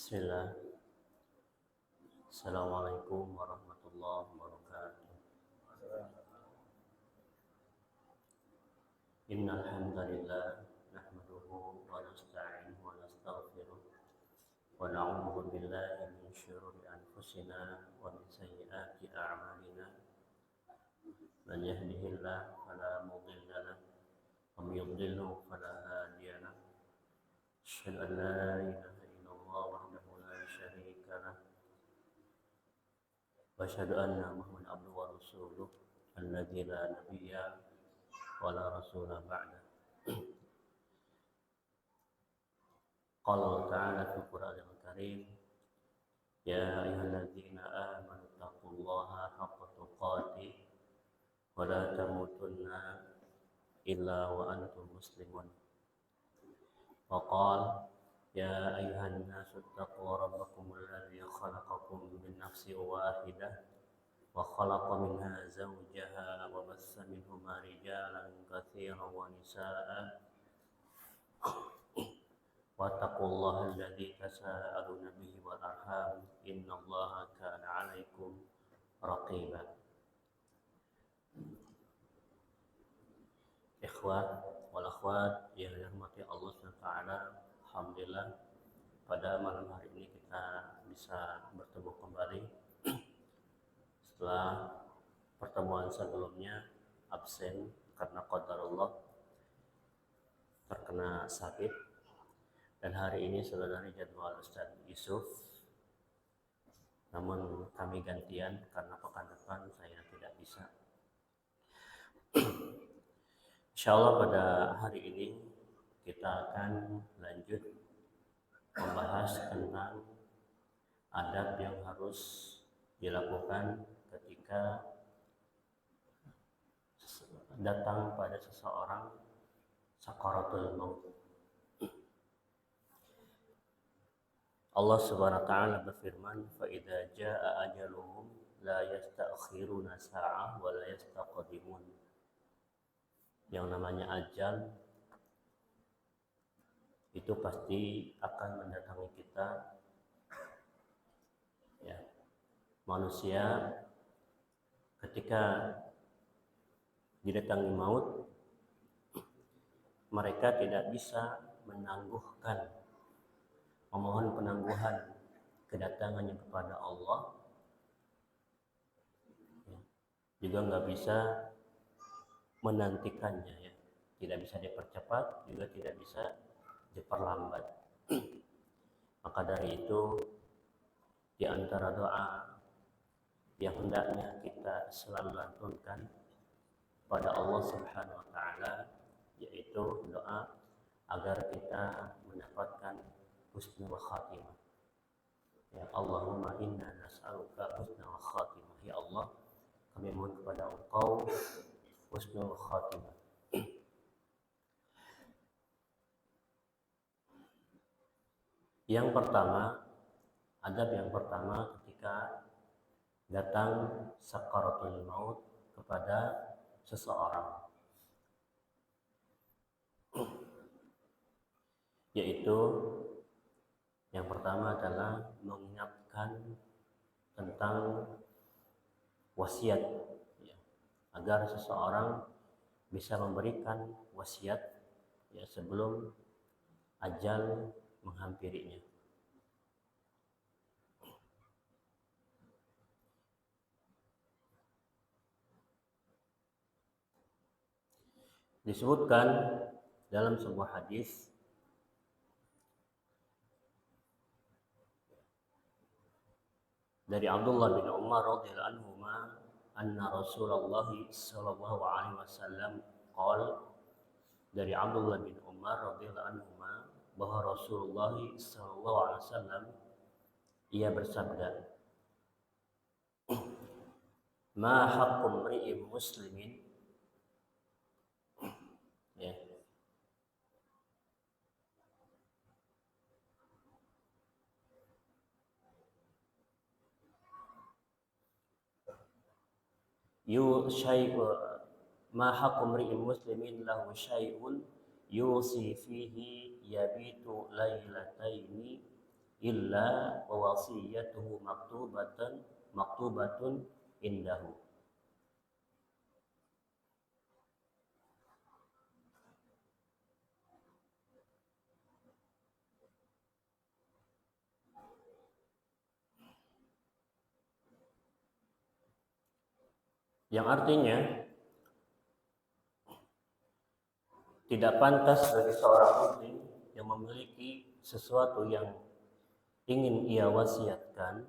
Bismillah. Assalamualaikum warahmatullahi wabarakatuh. Innal hamdalillah nahmaduhu wa nasta'inuhu wa nastaghfiruh wa na'udzu billahi min shururi anfusina wa min sayyiati a'malina. Man yahdihillahu fala mudilla lahu wa man yudlilhu fala hadiya lahu. Asyhadu an la ilaha illallah wahdahu la syarika lahu wa asyhadu anna Muhammadan abduhu wa rasuluh alladzi la nabiyya wa la rasula ba'da. Qala Allah ta'ala fil Qur'anil Karim, ya ayyuhalladzina amanu taqullaha haqqa tuqatih wa la tamutunna illa wa antum muslimun. Wa qala ya ayyuhan nasu taqu rabbakumul ladzi khalaqakum min nafsin wahidah wa khalaqa minha zawjaha wa bassa minhuma rijalan katsiran wa nisaa'a wattaqullaha alladzi tasaaluna bihi wal arham innallaha kana 'alaikum raqiba. Ikhwat wal akhwat yang dirahmati Allah SWT, alhamdulillah pada malam hari ini kita bisa bertemu kembali setelah pertemuan sebelumnya absen karena qadarullah terkena sakit, dan hari ini sudah dari jadwal Ustaz Yusuf, namun kami gantian karena pekan depan saya tidak bisa. Insyaallah pada hari ini kita akan lanjut membahas tentang adab yang harus dilakukan ketika datang pada seseorang sakaratul maut. Allah Subhanahu wa taala berfirman, "Fa idza jaa ajaluhum la yasta'khiruna sa'ah wa la yastaqdimun." Yang namanya ajal itu pasti akan mendatangi kita, ya. Manusia ketika didatangi maut, mereka tidak bisa menangguhkan, memohon penangguhan kedatangannya kepada Allah, ya. Juga nggak bisa menantikannya, ya. Tidak bisa dipercepat, juga tidak bisa diperlambat. Maka dari itu, di antara doa yang hendaknya kita selalu lantunkan pada Allah Subhanahu wa taala yaitu doa agar kita mendapatkan husnul khatimah. Ya Allahumma inna nas'aluka husnul khatimah. Ya Allah, kami mohon kepada Engkau husnul khatimah. Yang pertama, adab yang pertama ketika datang sakaratul maut kepada seseorang, yaitu yang pertama adalah mengingatkan tentang wasiat, ya, agar seseorang bisa memberikan wasiat, ya, sebelum ajal menghampirinya. Disebutkan dalam sebuah hadis dari Abdullah bin Umar radhiyallahu anhuma anna Rasulullah sallallahu alaihi wasallam qala, dari Abdullah bin Umar radhiyallahu anhuma bahwa Rasulullah sallallahu alaihi wasallam ia bersabda, ma haqqu mri'in muslimin, ya, ma haqqu mri'in muslimin lahu syai'un yusi fihi yabitu lailataini illa wa wasiyatuhu maktubatun indahu. Yang artinya tidak pantas bagi seorang muslim yang memiliki sesuatu yang ingin ia wasiatkan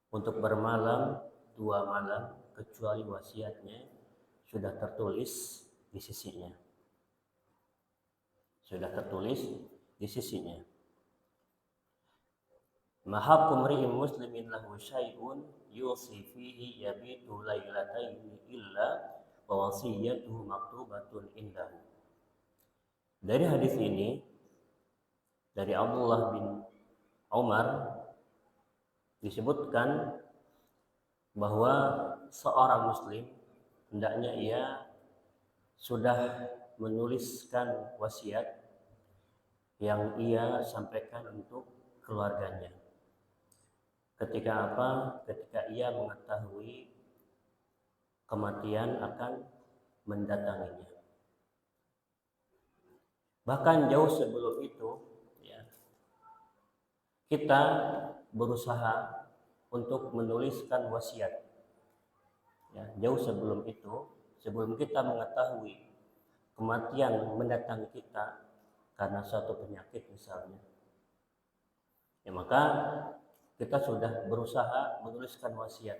untuk bermalam 2 malam kecuali wasiatnya sudah tertulis di sisinya. Sudah tertulis di sisinya. Mahakum ri'im muslimin lahu syai'un yusi fihi yabitu lailataini illa wa wasiyatuhu maktubatun indahu. Dari hadis ini dari Abdullah bin Umar disebutkan bahwa seorang muslim hendaknya ia sudah menuliskan wasiat yang ia sampaikan untuk keluarganya. Ketika apa? Ketika ia mengetahui kematian akan mendatanginya. Bahkan jauh sebelum itu, ya, kita berusaha untuk menuliskan wasiat. Ya, jauh sebelum itu, sebelum kita mengetahui kematian mendatangi kita karena suatu penyakit misalnya, ya maka kita sudah berusaha menuliskan wasiat.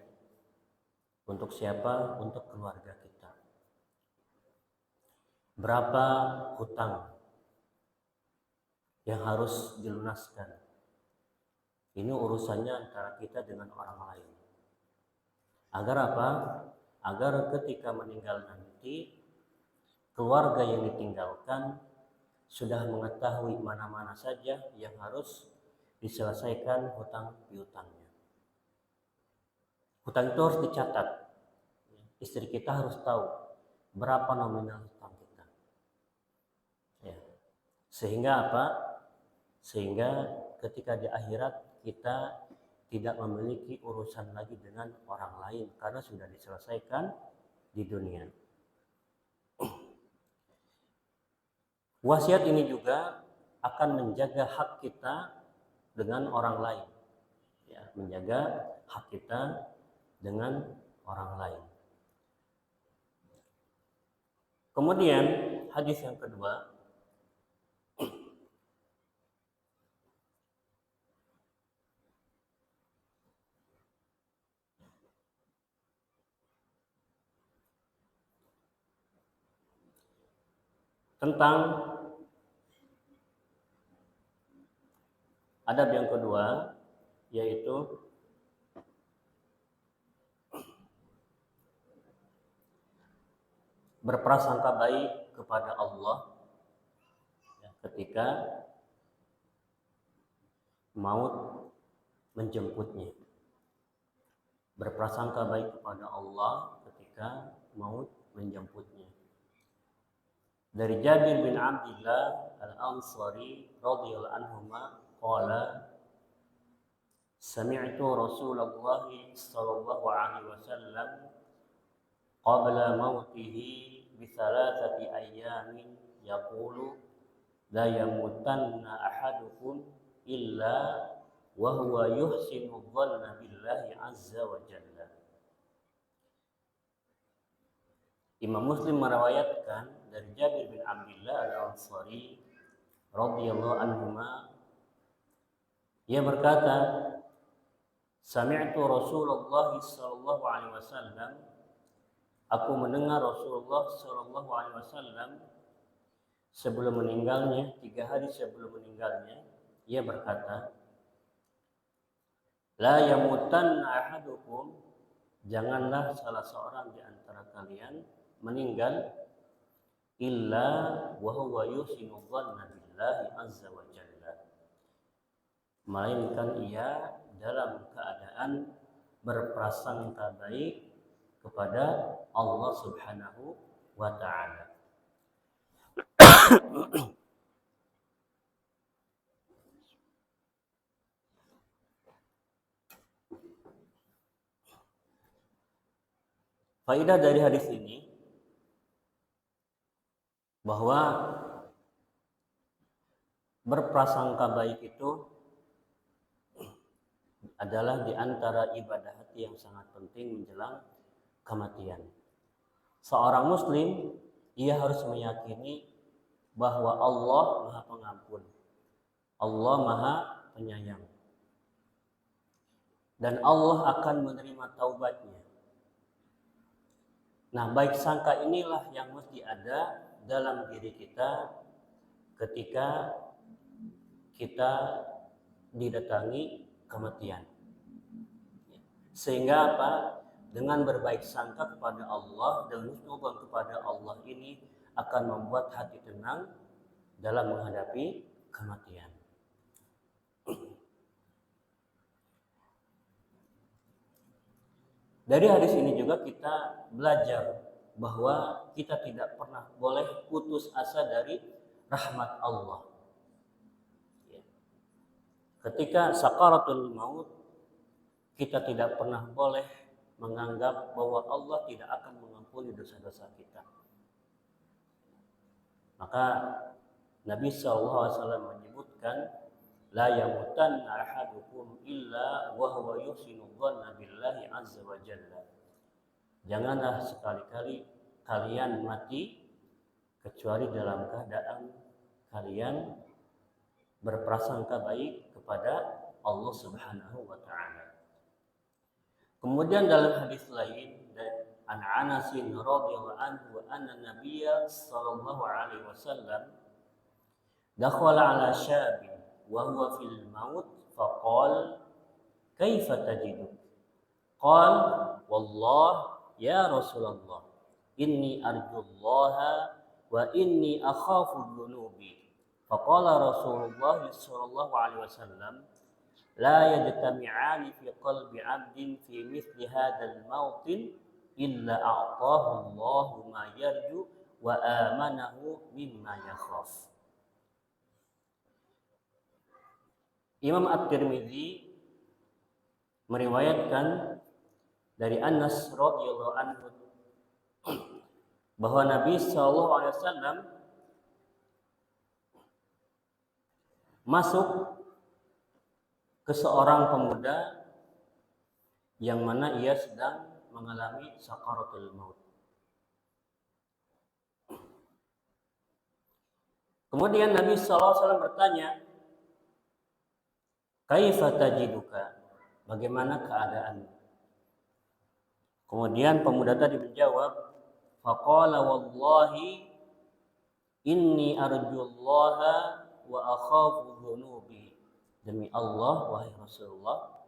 Untuk siapa? Untuk keluarga kita. Berapa hutang yang harus dilunaskan? Ini urusannya antara kita dengan orang lain. Agar apa? Agar ketika meninggal nanti, keluarga yang ditinggalkan sudah mengetahui mana-mana saja yang harus diselesaikan hutang piutangnya. Hutang itu harus dicatat. Istri kita harus tahu berapa nominal hutang kita. Ya. Sehingga apa? Sehingga ketika di akhirat kita tidak memiliki urusan lagi dengan orang lain karena sudah diselesaikan di dunia. Wasiat ini juga akan menjaga hak kita dengan orang lain, ya, menjaga hak kita dengan orang lain. Kemudian hadis yang kedua, tentang adab yang kedua, yaitu berprasangka baik kepada Allah ya, ketika maut menjemputnya. Berprasangka baik kepada Allah ketika maut menjemputnya. Dari Jabir bin Abdullah Al-Ansari radhiyallahu anhuma qala sami'tu Rasulullah sallallahu alaihi wasallam qabla mautihi bi thalathati ayyamin yaqulu la yamutanna ahadukum illa wa huwa yuhsinu dhanna billahi azza wa jalla. Imam Muslim meriwayatkan dari Jabir bin Abdullah Al-Ansari radhiyallahu anhuma, ia berkata, sami'tu Rasulullah sallallahu alaihi wasallam, aku mendengar Rasulullah sallallahu alaihi wasallam sebelum meninggalnya, 3 hari sebelum meninggalnya, ia berkata, la yamutanna ahadukum, janganlah salah seorang di antara kalian meninggal illa wa huwa yusinu dhanna billahi azza wa jalla, melainkan ia dalam keadaan berprasangka baik kepada Allah Subhanahu wa ta'ala. Faedah dari hadis ini bahwa berprasangka baik itu adalah di antara ibadah hati yang sangat penting menjelang kematian. Seorang muslim, ia harus meyakini bahwa Allah Maha Pengampun, Allah Maha Penyayang, dan Allah akan menerima taubatnya. Nah, baik sangka inilah yang mesti ada dalam diri kita ketika kita didatangi kematian. Sehingga apa? Dengan berbaik sangka kepada Allah dan husnudzon kepada Allah ini akan membuat hati tenang dalam menghadapi kematian. Dari hadis ini juga kita belajar bahwa kita tidak pernah boleh putus asa dari rahmat Allah. Ketika sakaratul maut, kita tidak pernah boleh menganggap bahwa Allah tidak akan mengampuni dosa-dosa kita. Maka Nabi SAW menyebutkan, la yamutanna ahadukum illa wa huwa yuhsinu dhanna billahi azza wa jalla. Janganlah sekali-kali kalian mati kecuali dalam keadaan kalian berprasangka baik kepada Allah Subhanahu wa taala. Kemudian dalam hadis lain dari Anas radhiyallahu anhu anna Nabiyya sallallahu alaihi wasallam dakhala ala syabin wa huwa fil maut faqala kaifa tajidu? Qala wallah ya Rasulullah inni arjullaha wa inni akhafu dhunubi. Faqala Rasulullah sallallahu alaihi wasallam la yajtami'ani fi qalbi 'abdin fi mithli hadzal mautin illa a'tahu Allahu ma yarju wa amanahu mimma yakhaf. Imam At-Tirmidzi meriwayatkan dari Anas radhiyallahu anhu bahwa Nabi sallallahu alaihi wasallam masuk ke seorang pemuda yang mana ia sedang mengalami sakaratul maut. Kemudian Nabi SAW bertanya, kaifa tajiduka? Bagaimana keadaanmu? Kemudian pemuda tadi menjawab, faqala wallahi inni arjullaha wa akhafu dhunubi. Demi Allah, wahai Rasulullah,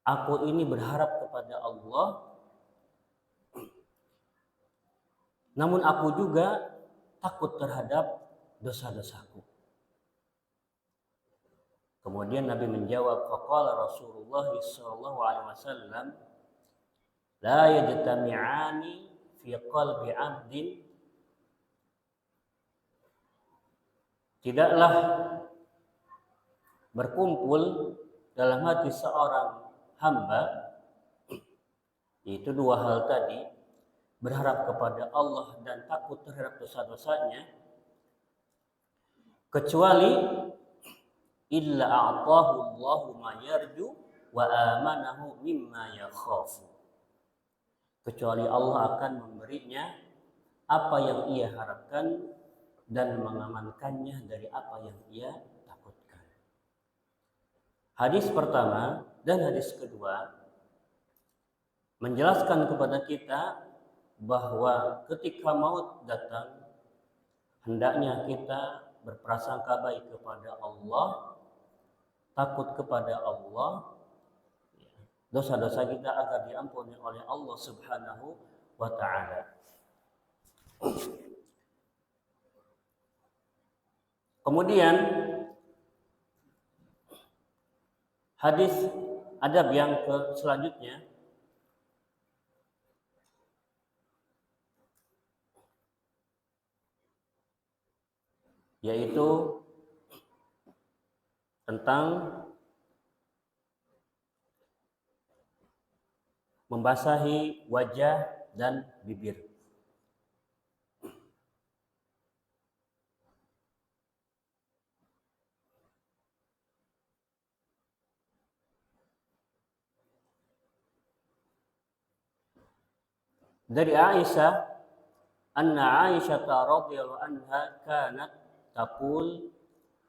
aku ini berharap kepada Allah, namun aku juga takut terhadap dosa-dosaku. Kemudian Nabi menjawab, faqala Rasulullah sallallahu alaihi wasallam, la yajtami'ani fi qalbi 'abdin, tidaklah berkumpul dalam hati seorang hamba, yaitu dua hal tadi, berharap kepada Allah dan takut terhadap dosa-dosanya, kecuali illa a'tahu Allahu ma yarju wa amanahu mimma yakhafu. Kecuali Allah akan memberinya apa yang ia harapkan dan mengamankannya dari apa yang ia takutkan. Hadis pertama dan hadis kedua menjelaskan kepada kita bahwa ketika maut datang, hendaknya kita berprasangka baik kepada Allah, takut kepada Allah, dosa-dosa kita agar diampuni oleh Allah Subhanahu wa ta'ala. Kemudian hadis adab yang selanjutnya yaitu tentang membasahi wajah dan bibir. Dari Aisyah, anna Aisyah radhiyallahu anha kanat taqul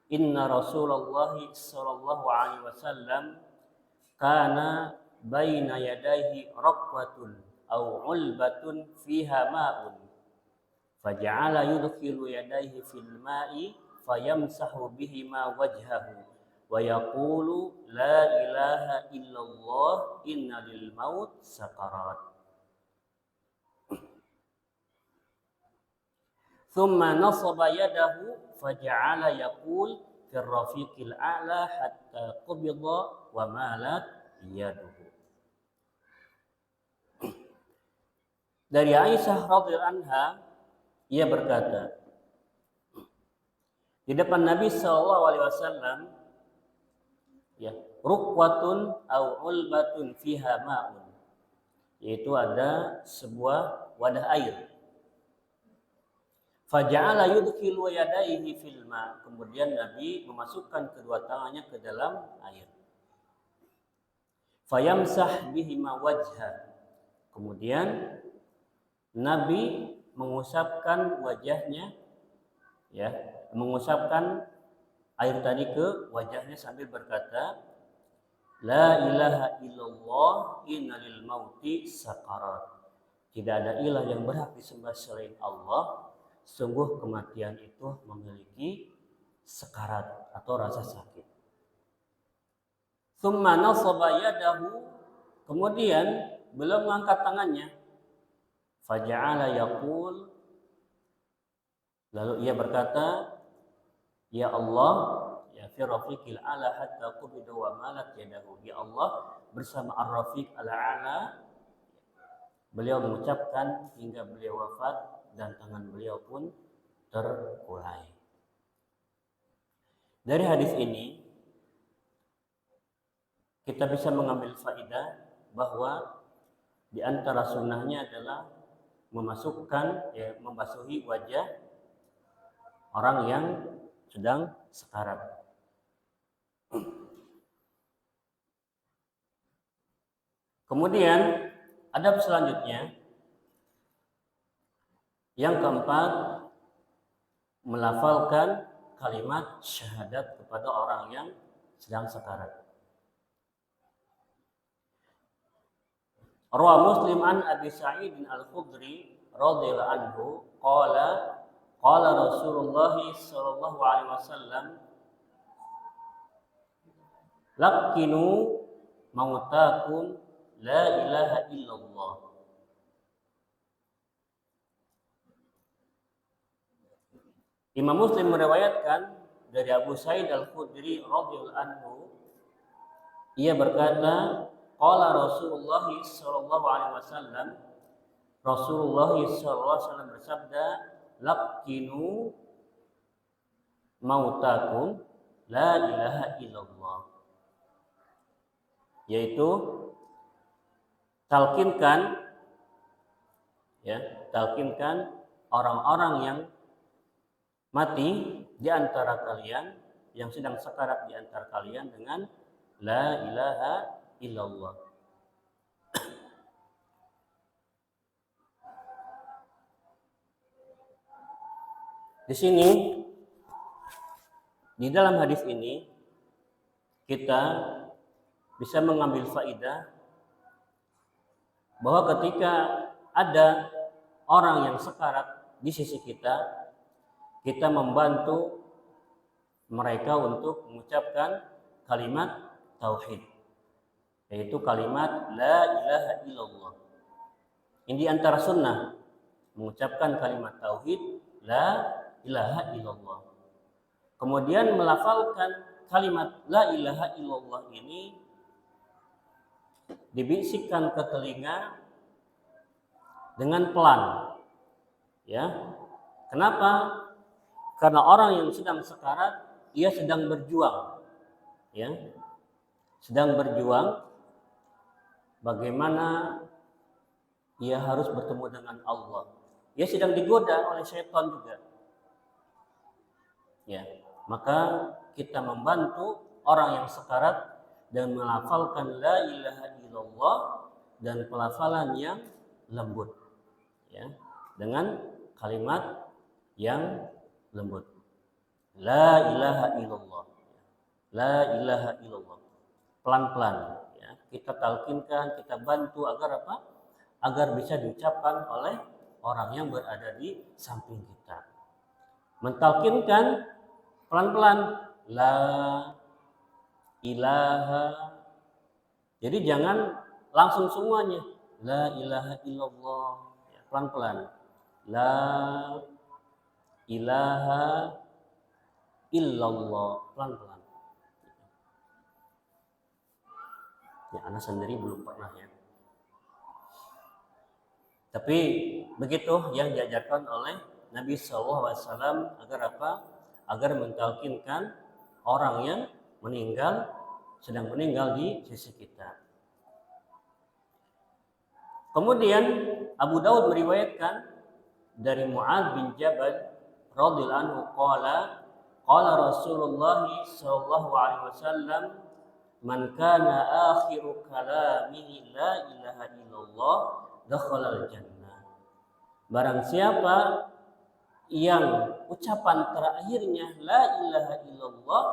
inna Rasulullah sallallahu alaihi wasallam kana baina yadayhi raqwatun aw ulbatun fiha ma'un faja'ala yudkhilu yadayhi fil ma'i fayamsahu bihima wajhahu wa yaqulu la ilaha illallah inna lil maut sakarat. Thumma nasaba yadahu faja'ala yaqul fil rafiqil a'la hatta qubida wa malat yaduhu. Dari Aisyah radhiyallahu anha, ia berkata, di depan Nabi sallallahu alaihi wasallam, ya, rukwatun au ulbatun fiha ma'un, yaitu ada sebuah wadah air. Faja'ala yudkhilu yadayhi fil ma', kemudian Nabi memasukkan kedua tangannya ke dalam air. Fayamsah bihima wajha, kemudian Nabi mengusapkan wajahnya, ya, mengusapkan air tadi ke wajahnya sambil berkata, la ilaha illallah innalil mauti sakarat. Tidak ada ilah yang berhak disembah selain Allah. Sungguh kematian itu memiliki sekarat atau rasa sakit. Tsumma nasaba yadahu, kemudian beliau mengangkat tangannya. Faja'ala yaqul, lalu ia berkata, ya Allah, ya fi rafiqil ala hatta qubida wa malat yadahu. Ya Allah, bersama ar-rafiq al-a'la, beliau mengucapkan hingga beliau wafat dan tangan beliau pun terkulai. Dari hadis ini kita bisa mengambil faedah bahwa di antara sunnahnya adalah memasukkan, ya, membasuhi wajah orang yang sedang sekarat. Kemudian adab selanjutnya, yang keempat, melafalkan kalimat syahadat kepada orang yang sedang sekarat. Rawi Muslim an Abi Sa'id Al-Khudri radhiyallahu anhu qala Rasulullah sallallahu alaihi wasallam laqinu mautakum la ilaha illallah. Imam Muslim meriwayatkan dari Abu Sa'id Al-Khudri radhiyallahu anhu, ia berkata, qala Rasulullah sallallahu alaihi wasallam, Rasulullah sallallahu alaihi wasallam bersabda, laqinu mautakum la ilaha illallah, yaitu talkinkan, ya, talkinkan orang-orang yang mati di antara kalian, yang sedang sekarat di antara kalian dengan la ilaha illallah. Di sini, di dalam hadis ini, kita bisa mengambil faedah bahwa ketika ada orang yang sekarat di sisi kita, kita membantu mereka untuk mengucapkan kalimat tauhid, yaitu kalimat la ilaha illallah. Ini antara sunnah, mengucapkan kalimat tauhid la ilaha illallah. Kemudian melafalkan kalimat la ilaha illallah ini dibisikkan ke telinga dengan pelan. Ya. Kenapa? Karena orang yang sedang sekarat, ia sedang berjuang, ya, sedang berjuang bagaimana ia harus bertemu dengan Allah. Ia sedang digoda oleh syaitan juga. Ya, maka kita membantu orang yang sekarat dan melafalkan la ilaha illallah dan pelafalan yang lembut. Ya, dengan kalimat yang lembut. La ilaha illallah. La ilaha illallah. Pelan-pelan ya. Kita talkinkan, kita bantu agar apa? Agar bisa diucapkan oleh orang yang berada di samping kita. Mentalkinkan pelan-pelan la ilaha. Jadi jangan langsung semuanya la ilaha illallah. Ya, pelan-pelan. La ilaha illallah, pelan-pelan. Ya, anak sendiri belum pernah ya. Tapi begitu yang diajarkan oleh Nabi SAW agar apa? Agar mentalkinkan orang yang sedang meninggal di sisi kita. Kemudian Abu Daud meriwayatkan dari Mu'adz bin Jabal radhiyallahu anhu qala Rasulullah sallallahu alaihi wasallam man kana akhiru kalamihi la ilaha illallah dakhala al-jannah. Barang siapa yang ucapan terakhirnya la ilaha illallah,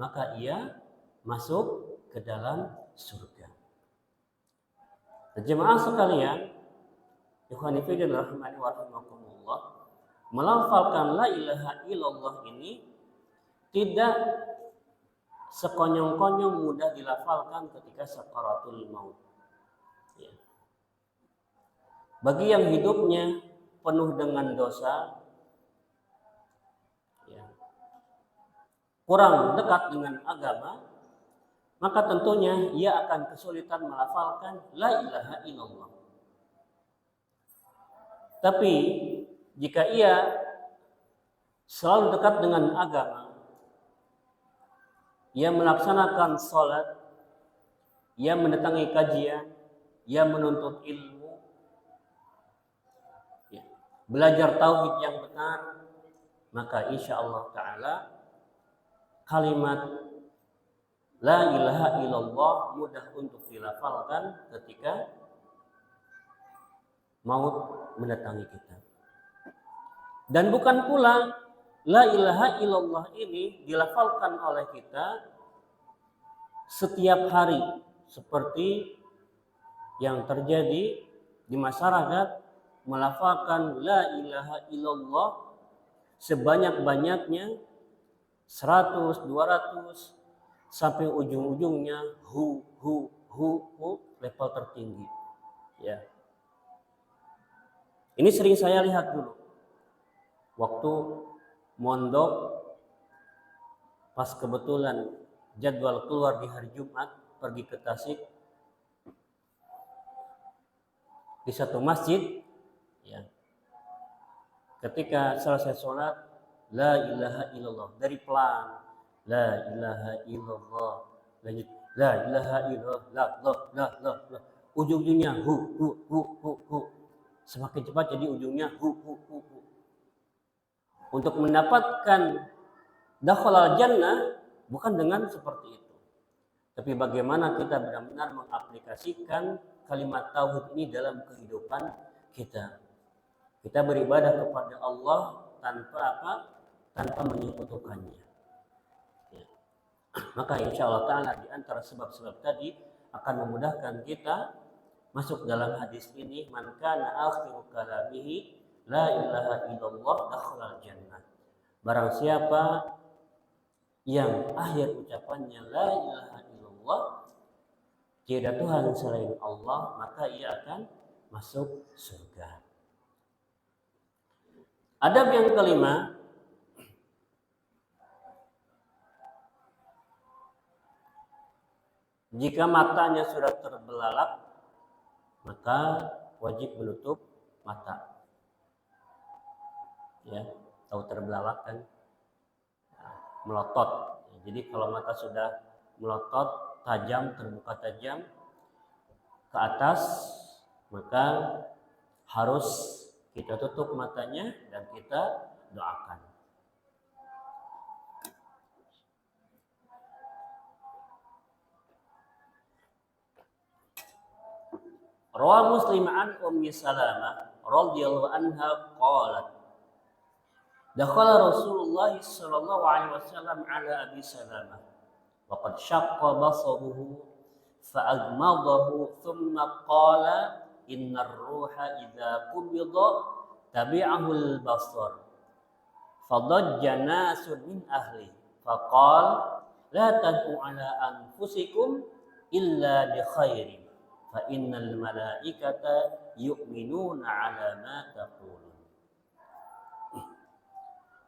maka ia masuk ke dalam surga. Jemaah sekalian, ikhwani fillah rahimani wa rahimakumullah, melafalkan la ilaha illallah ini tidak sekonyong-konyong mudah dilafalkan ketika sakaratul maut. Ya. Bagi yang hidupnya penuh dengan dosa, ya, kurang dekat dengan agama, maka tentunya ia akan kesulitan melafalkan la ilaha illallah. Tapi jika ia selalu dekat dengan agama, ia melaksanakan sholat, ia mendatangi kajian, ia menuntut ilmu, ya, belajar tauhid yang benar, maka insya Allah Ta'ala kalimat la ilaha illallah mudah untuk dilafalkan ketika maut mendatangi kita. Dan bukan pula la ilaha illallah ini dilafalkan oleh kita setiap hari seperti yang terjadi di masyarakat, melafalkan la ilaha illallah sebanyak-banyaknya 100, 200 sampai ujung-ujungnya hu level tertinggi. Ya. Ini sering saya lihat dulu waktu mondok, pas kebetulan jadwal keluar di hari Jumat pergi ke Tasik di satu masjid, ya. Ketika selesai sholat la ilaha illallah dari pelan, la ilaha illallah, lanjut la ilaha illallah, la. Ujung-ujungnya hu. Semakin cepat jadi ujungnya hu. Untuk mendapatkan dakhalal jannah bukan dengan seperti itu. Tapi bagaimana kita benar-benar mengaplikasikan kalimat tauhid ini dalam kehidupan kita. Kita beribadah kepada Allah tanpa menyekutukannya. Ya. Maka insya Allah Ta'ala di antara sebab-sebab tadi akan memudahkan kita masuk dalam hadis ini, man kana akhiru kalamihi la ilaha illallah dakhalal jannah. Barang siapa yang akhir ucapannya la ilaha illallah, tiada Tuhan selain Allah, maka ia akan masuk surga. Adab yang kelima, jika matanya sudah terbelalak, maka wajib menutup mata. Ya, tahu terbelalak kan? Melotot. Jadi kalau mata sudah melotot, tajam, terbuka tajam ke atas, maka harus kita tutup matanya dan kita doakan. Rawah Muslim an Ummi Salamah radhiyallahu anha qalat dakhala Rasulullah sallallahu alaihi wasallam ala Abi Salamah wa qad shaqqa basaruhu fa agmadahu thumma qala innar ruha idza qubida tabi'ahu al-basar fadajja nasun min ahli faqala la tad'u ala anfusikum illa bi khairin fa innal malaikata yu'minuna ala ma taqulun.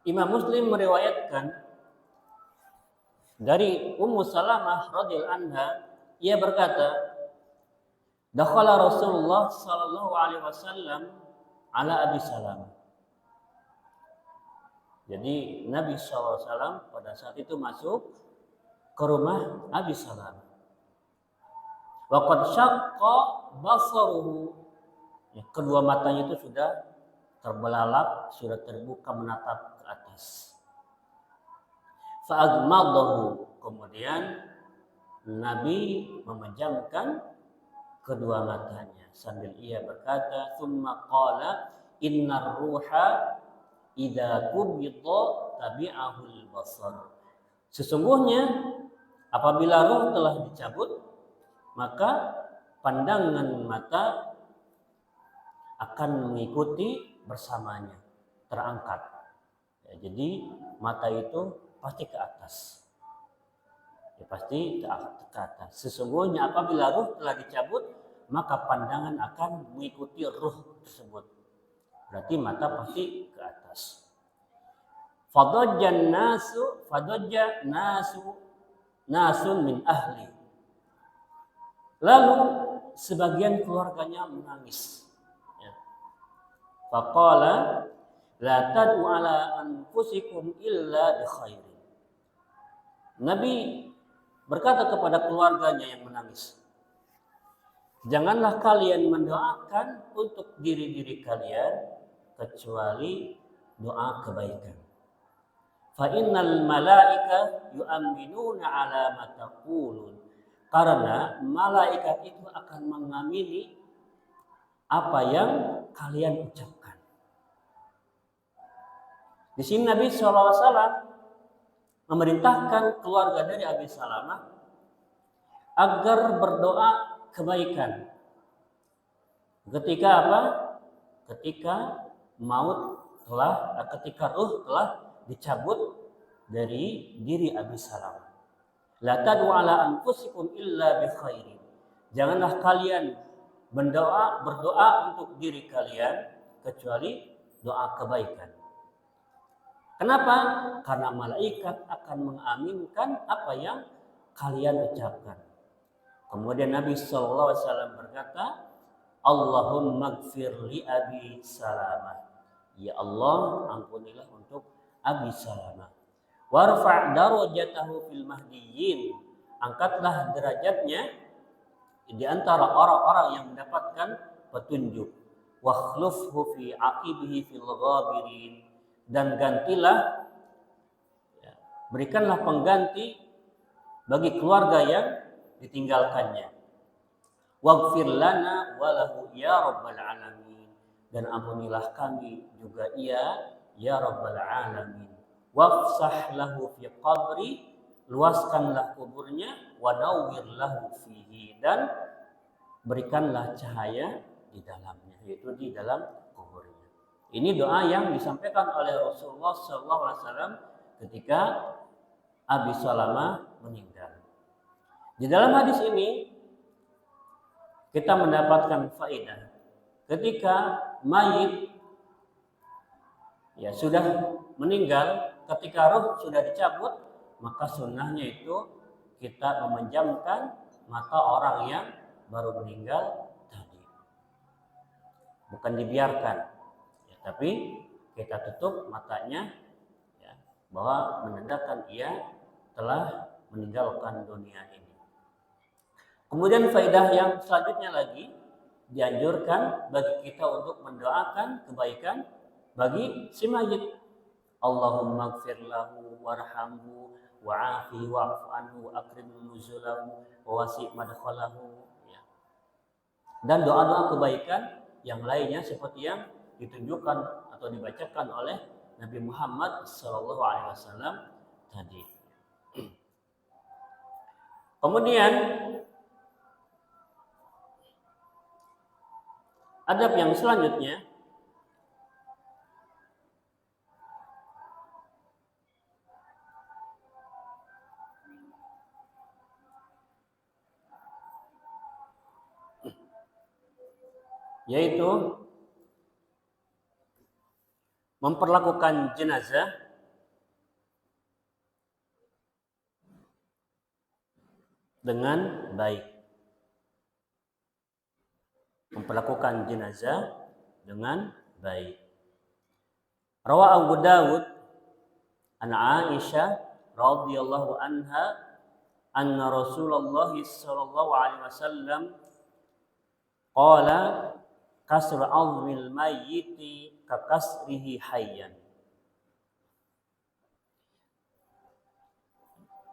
Imam Muslim meriwayatkan dari Ummu Salamah radhiyallahu anha, ia berkata, dakhala Rasulullah sallallahu alaihi wasallam ala Abi Salamah. Jadi Nabi SAW pada saat itu masuk ke rumah Abi Salamah. Wa qad syaqqa basaruhu. Kedua matanya itu sudah terbelalak, sudah terbuka menatap ke atas. Fa agmadahu. Kemudian Nabi memejamkan kedua matanya sambil ia berkata, "Tsumma qala innar ruha idza qubida tabi'ahul basar." Sesungguhnya apabila roh telah dicabut, maka pandangan mata akan mengikuti bersamanya, terangkat. Ya, jadi mata itu pasti ke atas. Ya, pasti ke atas. Sesungguhnya apabila ruh telah dicabut, maka pandangan akan mengikuti ruh tersebut. Berarti mata pasti ke atas. Fadajja nasun min ahli. Lalu sebagian keluarganya menangis. Ya. Faqala la tad'u ala anfusikum illa bi khairin. Nabi berkata kepada keluarganya yang menangis, janganlah kalian mendoakan untuk diri-diri kalian kecuali doa kebaikan. Fa innal malaika yu'minuna ala ma taqulun. Karena malaikat itu akan mengamini apa yang kalian ucapkan. Di sini Nabi SAW memerintahkan keluarga dari Abi Salamah agar berdoa kebaikan. Ketika apa? Ketika ketika ruh telah dicabut dari diri Abi Salamah. La tad'u ala anfusikum illa bi khairin. Janganlah kalian berdoa untuk diri kalian kecuali doa kebaikan. Kenapa? Karena malaikat akan mengaminkan apa yang kalian ucapkan. Kemudian Nabi SAW berkata, Allahumma gfir li Abi Salamah. Ya Allah, ampunilah untuk Abi Salamah. Warfa' darajatahu fil mahdiyyin. Angkatlah derajatnya di antara orang-orang yang mendapatkan petunjuk. Wakhlufhu fi aqibihi fil ghabirin. Dan gantilah, berikanlah pengganti bagi keluarga yang ditinggalkannya. Waghfir lana walahu ya rabbal alamin. Dan ampunilah kami juga ya rabbal alamin. Wafsah lahu fi qabri, luaskanlah kuburnya, wa nawwir lahu fihi, dan berikanlah cahaya di dalamnya, yaitu di dalam kuburnya. Ini doa yang disampaikan oleh Rasulullah SAW ketika Abi Salamah meninggal. Di dalam hadis ini kita mendapatkan faedah ketika mayit sudah meninggal, ketika ruh sudah dicabut, maka sunnahnya itu kita memejamkan mata orang yang baru meninggal tadi. Bukan dibiarkan, tapi kita tutup matanya, bahwa menandakan ia telah meninggalkan dunia ini. Kemudian faedah yang selanjutnya lagi dianjurkan bagi kita untuk mendoakan kebaikan bagi si mayit. Allahumma gfir lahu warhamhu wa'afihi wa'fu anhu akrim nuzulahu wa wasi' madkhalahu. Ya. Dan doa-doa kebaikan yang lainnya seperti yang ditunjukkan atau dibacakan oleh Nabi Muhammad SAW tadi. Kemudian adab yang selanjutnya yaitu memperlakukan jenazah dengan baik. Memperlakukan jenazah dengan baik. Rawa Abu Dawud an Aisyah radhiyallahu anha anna Rasulullah sallallahu alaihi wasallam qala kasru 'azmil mayyiti ka kasrihi hayyan.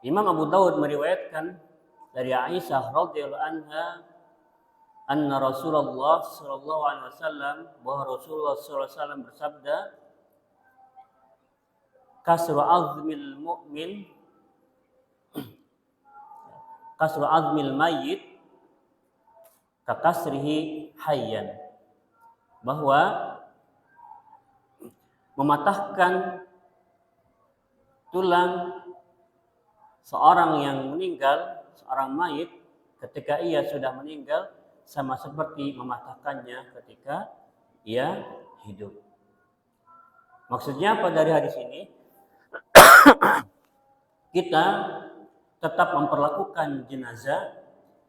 Imam Abu Dawud meriwayatkan dari Aisyah radhiyallahu anha anna Rasulullah sallallahu alaihi wasallam bahwa Rasulullah sallallahu alaihi wasallam bersabda kasru 'azmil mu'min kasru 'azmil mayyit ka kasrihi hayyan, bahwa mematahkan tulang seorang yang meninggal, seorang mayit ketika ia sudah meninggal sama seperti mematahkannya ketika ia hidup. Maksudnya apa dari hadis ini? Kita tetap memperlakukan jenazah,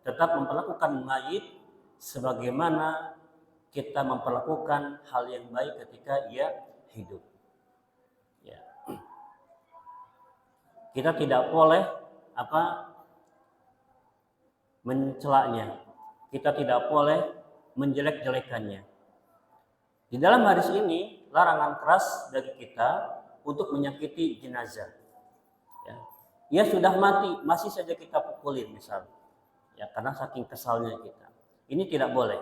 tetap memperlakukan mayit sebagaimana kita memperlakukan hal yang baik ketika ia hidup. Ya. Kita tidak boleh mencelaknya. Kita tidak boleh menjelek-jelekannya. Di dalam hadis ini larangan keras bagi kita untuk menyakiti jenazah. Ya. Ia sudah mati, masih saja kita pukulin misal. Ya, karena saking kesalnya kita. Ini tidak boleh.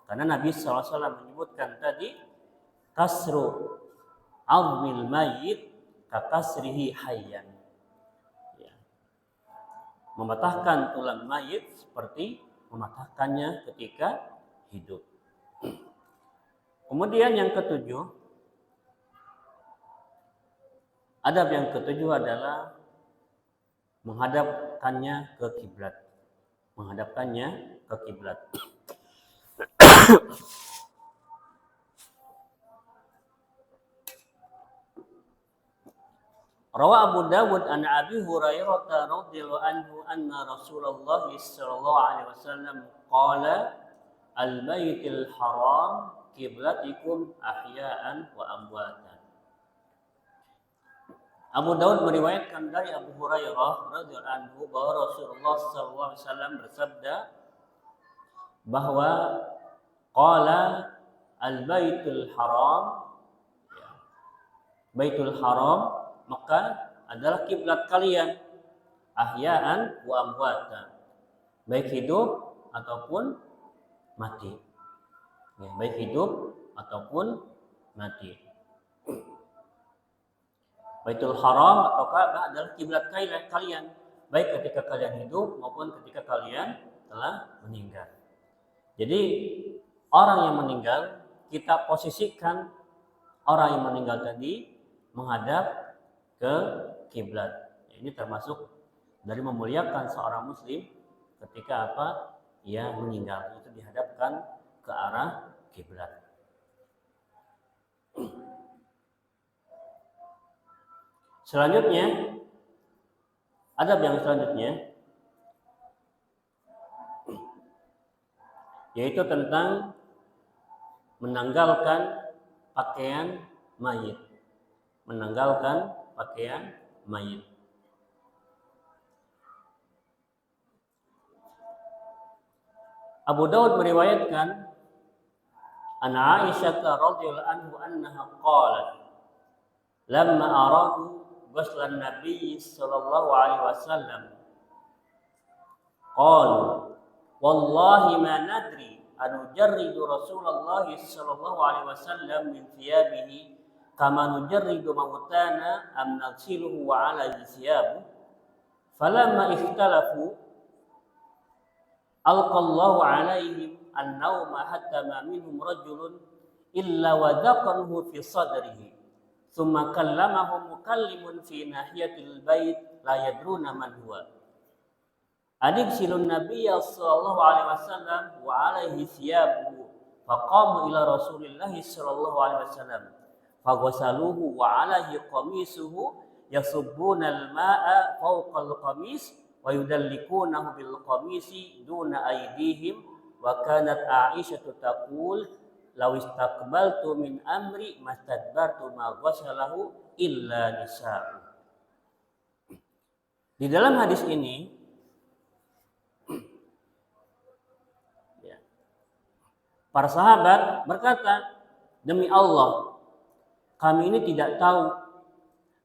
Karena Nabi SAW menyebutkan tadi kasru 'azmil mayyit ka kasrihi hayyan. Ya. Mematahkan tulang mayit seperti mematahkannya ketika hidup. Kemudian yang ketujuh, adab yang ketujuh adalah menghadapkannya ke kiblat. Menghadapkannya ke kiblat. Rawa Abu Dawud an Abi Hurairah radhiyallahu anhu anna Rasulullah sallallahu alaihi wasallam qala al-baitul haram qiblatikum ahya'an wa amwatan. Abu Dawud meriwayatkan dari Abu Hurairah radhiyallahu anhu bahwa Rasulullah sallallahu alaihi wasallam bersabda bahwa qala al-baitul haram, ya, Baitul Haram maka adalah kiblat kalian ahya'an wa amwatan, baik hidup ataupun mati. Ya, baik hidup ataupun mati. Baitul Haram atau Ka'bah adalah kiblat kalian, baik ketika kalian hidup maupun ketika kalian telah meninggal. Jadi orang yang meninggal, kita posisikan orang yang meninggal tadi menghadap ke kiblat. Ini termasuk dari memuliakan seorang muslim ketika ia meninggal, itu dihadapkan ke arah kiblat. Selanjutnya, adab yang selanjutnya yaitu tentang menanggalkan pakaian mayit. Menanggalkan pakaian mayit. Abu Dawud meriwayatkan An Aisyah radhiyallahu anhu annaha qalat lamma aradu ghuslan Nabi sallallahu alaihi wasallam qalu wallahi ma nadri an nujarridu Rasulullah sallallahu alaihi wasallam min thiyabihi kama nujarridu mautana am nagsiluhu wa alaihi thiyabu falamma ikhtalafu alqallahu alaihim an-nauma hatta ma minhum rajulun illa wadaqahu fi sadrihi thumma kallamahu mukallimun fi nahiyatil bait la yadruna man huwa adiksilun nabiyya sallallahu alaihi wasallam wa alaihi thiyabuhu faqamu ila rasulillah sallallahu alaihi wasallam faghasaluhu wa alaihi qamisuhu yasubbuna al-ma'a fawqa al-qamis wa yudallikunahu bil qamisi duna aydihim wa kanat Aisyah taqul law istaqbaltu min amri mastadbartu ma ghasalahu illa nisa'u. Di dalam hadis ini para sahabat berkata, demi Allah, kami ini tidak tahu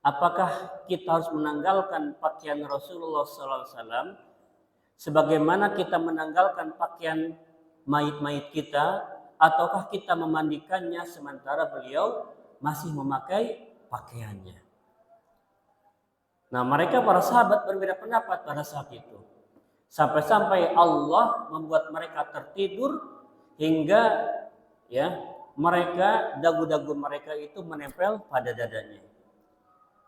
apakah kita harus menanggalkan pakaian Rasulullah SAW sebagaimana kita menanggalkan pakaian mayit-mayit kita, ataukah kita memandikannya sementara beliau masih memakai pakaiannya. Nah, mereka para sahabat berbeda pendapat pada saat itu. Sampai-sampai Allah membuat mereka tertidur hingga mereka dagu-dagu mereka itu menempel pada dadanya.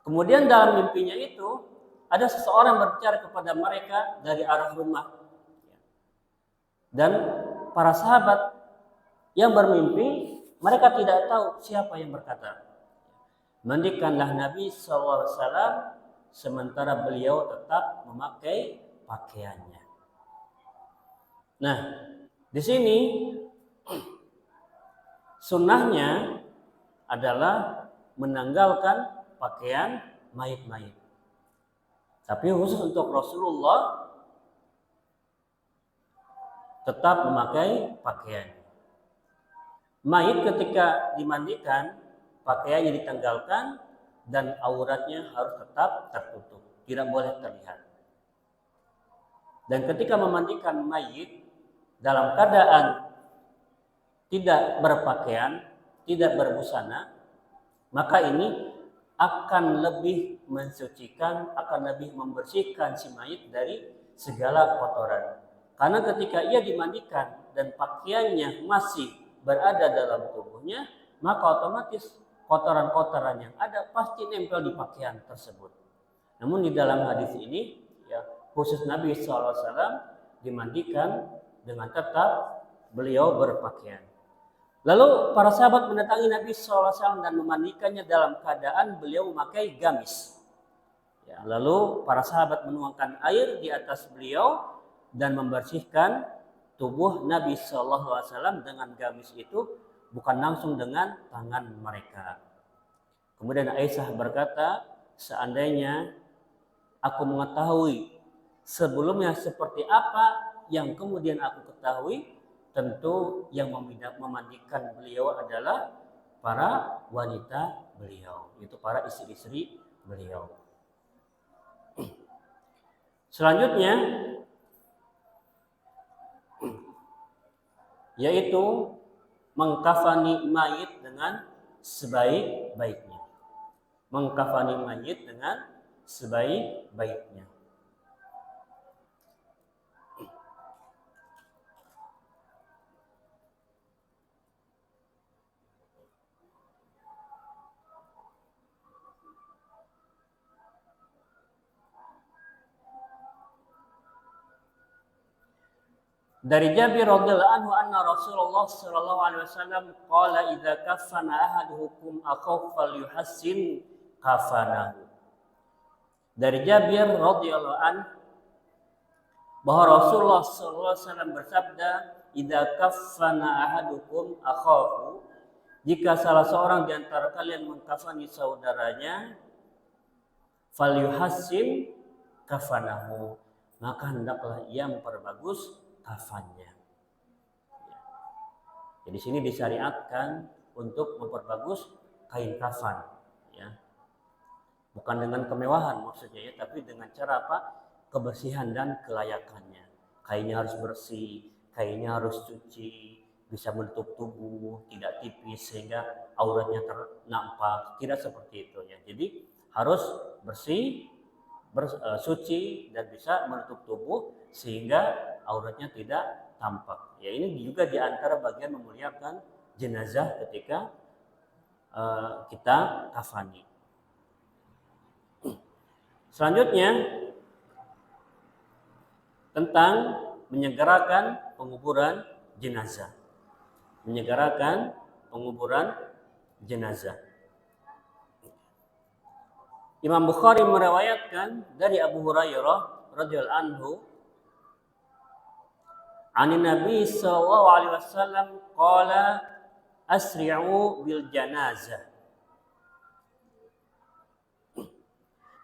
Kemudian dalam mimpinya itu ada seseorang berbicara kepada mereka dari arah rumah. Dan para sahabat yang bermimpi, mereka tidak tahu siapa yang berkata. Mandikanlah Nabi SAW sementara beliau tetap memakai pakaiannya. Nah, di sini sunnahnya adalah menanggalkan pakaian mayit-mayit. Tapi khusus untuk Rasulullah tetap memakai pakaian. Mayit ketika dimandikan, pakaiannya ditanggalkan dan auratnya harus tetap tertutup, tidak boleh terlihat. Dan ketika memandikan mayit dalam keadaan tidak berpakaian, tidak berbusana, maka ini akan lebih mensucikan, akan lebih membersihkan si mayit dari segala kotoran. Karena ketika ia dimandikan dan pakaiannya masih berada dalam tubuhnya, maka otomatis kotoran-kotoran yang ada pasti nempel di pakaian tersebut. Namun di dalam hadis ini, khusus Nabi SAW dimandikan dengan tetap beliau berpakaian. Lalu para sahabat mendatangi Nabi SAW dan memandikannya dalam keadaan beliau memakai gamis. Lalu para sahabat menuangkan air di atas beliau dan membersihkan tubuh Nabi SAW dengan gamis itu, bukan langsung dengan tangan mereka. Kemudian Aisyah berkata, seandainya aku mengetahui sebelumnya seperti apa yang kemudian aku ketahui, tentu yang memandikan beliau adalah para wanita beliau, itu para istri-istri beliau. Selanjutnya yaitu mengkafani mayit dengan sebaik-baiknya. Mengkafani mayit dengan sebaik-baiknya. Dari Jabir radhiyallahu anhu anna Rasulullah sallallahu alaihi wasallam qala idza kaffana ahadukum akhahu falyuhassin kafanahu. Dari Jabir radhiyallahu anhu bahwa Rasulullah sallallahu alaihi wasallam bersabda, idza kaffana ahadukum akhahu, jika salah seorang di antara kalian mengkafani saudaranya, falyuhassin kafanahu, maka hendaklah ia memperbagus kafannya. Jadi sini disyariatkan untuk memperbagus kain kafan, ya. Bukan dengan kemewahan maksudnya ya, tapi dengan cara apa? Kebersihan dan kelayakannya. Kainnya harus bersih, kainnya harus cuci, bisa menutup tubuh, tidak tipis sehingga auratnya ternampak, tidak seperti itu ya. Jadi harus bersih, suci dan bisa menutup tubuh sehingga auratnya tidak tampak. Ya, ini juga diantara bagian memuliakan jenazah ketika kita kafani. Selanjutnya tentang menyegerakan penguburan jenazah. Menyegerakan penguburan jenazah. Imam Bukhari meriwayatkan dari Abu Hurairah radhiyallahu anhu, "Anin Nabi sallallahu alaihi wasallam qala asri'u bil janazah.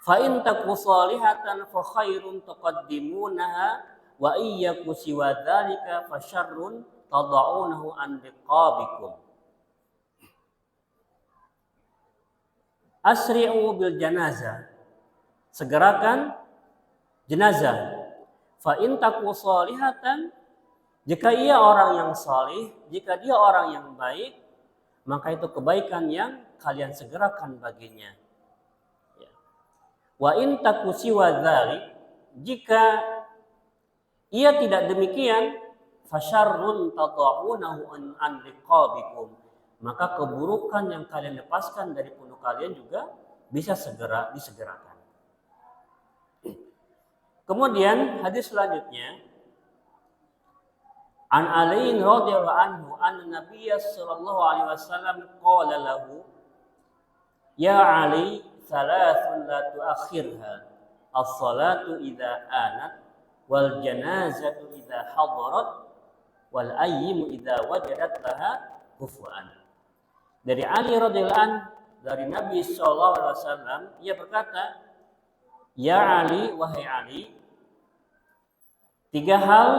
Fa in taku salihatan fa khairun taqaddimunaha wa iyyaku siwa dzalika fa syarrun tad'unahu an riqabikum." Asri'u bil janazah, segerakan jenazah. Fa in taku salihatan, jika ia orang yang salih, jika dia orang yang baik, maka itu kebaikan yang kalian segerakan baginya. Wa in taku siwa dzalik, jika ia tidak demikian, fasyarrun tad'unahu an riqabikum, maka keburukan yang kalian lepaskan dari punuk kalian juga bisa segera disegerakan. Kemudian hadis selanjutnya, An Ali radhiyallahu anhu anna Nabiy sallallahu alaihi wasallam qala lahu, "Ya Ali, thalathun la tuakhirha, as-salatu idza anat, wal janazatu idza hadarat, wal ayyimu idza wajadat laha kufuan." Dari Ali radhiyallahu anhu, dari Nabi sallallahu alaihi wasallam, ia berkata, "Ya Ali, wahai Ali, 3 hal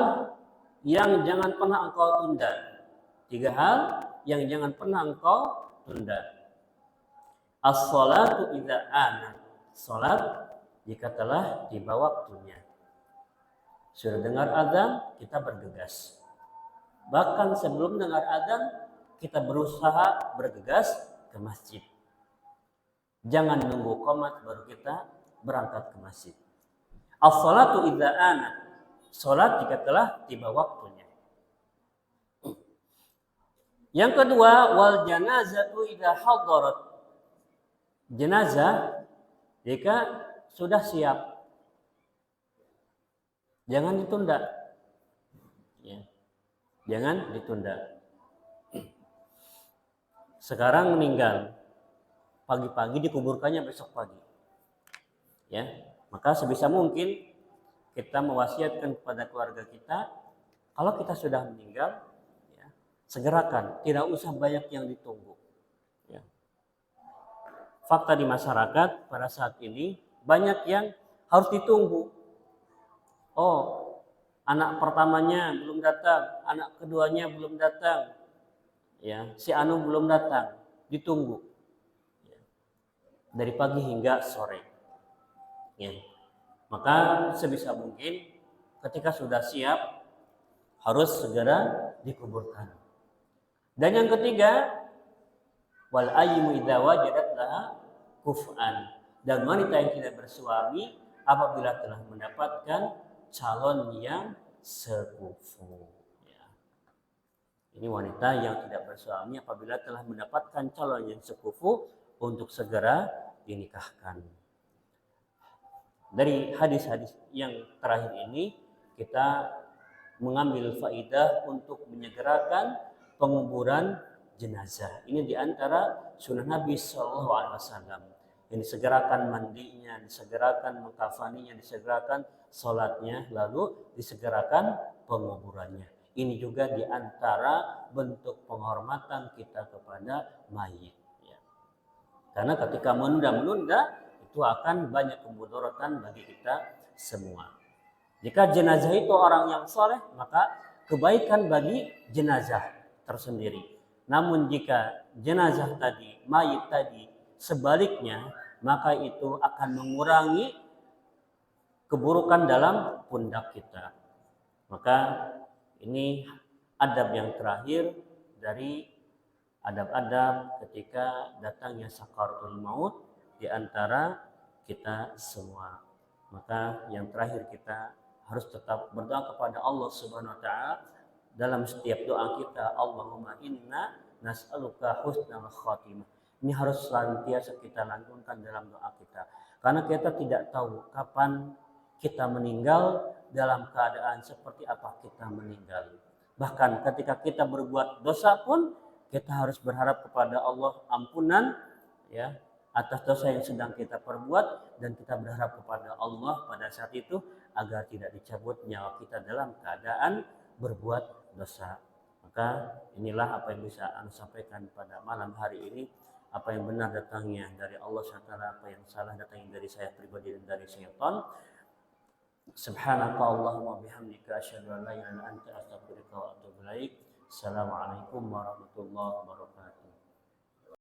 yang jangan pernah engkau tunda. 3 hal yang jangan pernah engkau tunda. As-salatu idza anat, salat jika telah tiba waktunya. Sudah dengar azan, kita bergegas. Bahkan sebelum dengar azan, kita berusaha bergegas ke masjid. Jangan nunggu qomat baru kita berangkat ke masjid. As-salatu idza anat, salat jika telah tiba waktunya. Yang kedua, wal janazatu idza hadarat, jenazah jika sudah siap, jangan ditunda. Ya. Jangan ditunda. Sekarang meninggal, pagi-pagi dikuburkannya besok pagi. Ya, maka sebisa mungkin kita mewasiatkan kepada keluarga kita, kalau kita sudah meninggal, ya, segerakan, tidak usah banyak yang ditunggu. Ya. Fakta di masyarakat pada saat ini banyak yang harus ditunggu. Oh, anak pertamanya belum datang, anak keduanya belum datang, ya, si anu belum datang, ditunggu, ya, dari pagi hingga sore. Ya. Maka sebisa mungkin ketika sudah siap harus segera dikuburkan. Dan yang ketiga, wal ayyimu idza wajadat laha kuf'an, dan wanita yang tidak bersuami apabila telah mendapatkan calon yang sekufu. Ya. Ini wanita yang tidak bersuami apabila telah mendapatkan calon yang sekufu untuk segera dinikahkan. Dari hadis-hadis yang terakhir ini kita mengambil faidah untuk menyegerakan penguburan jenazah. Ini diantara sunnah Nabi Sallallahu Alaihi Wasallam. Yang disegerakan mandinya, disegerakan mengkafaninya, disegerakan sholatnya, lalu disegerakan penguburannya. Ini juga diantara bentuk penghormatan kita kepada mayit. Ya. Karena ketika menunda-menunda, itu akan banyak kemudaratan bagi kita semua. Jika jenazah itu orang yang soleh, maka kebaikan bagi jenazah tersendiri. Namun jika jenazah tadi, mayit tadi sebaliknya, maka itu akan mengurangi keburukan dalam pundak kita. Maka ini adab yang terakhir dari adab-adab ketika datangnya sakaratul maut di antara kita semua. Maka yang terakhir kita harus tetap berdoa kepada Allah Subhanahu wa taala dalam setiap doa kita, Allahumma inna nas'aluka husnal khatimah. Ini harus senantiasa kita lantunkan dalam doa kita. Karena kita tidak tahu kapan kita meninggal, dalam keadaan seperti apa kita meninggal. Bahkan ketika kita berbuat dosa pun kita harus berharap kepada Allah ampunan ya atas dosa yang sedang kita perbuat, dan kita berharap kepada Allah pada saat itu agar tidak dicabut nyawa kita dalam keadaan berbuat dosa. Maka inilah apa yang bisa Anda sampaikan pada malam hari ini. Apa yang benar datangnya dari Allah SWT, apa yang salah datangnya dari saya pribadi dan dari syaitan. Subhanaka Allahumma bihamdika asyhadu an la ilaha illa anta astaghfiruka wa atubu ilaik. Assalamualaikum warahmatullahi wabarakatuh.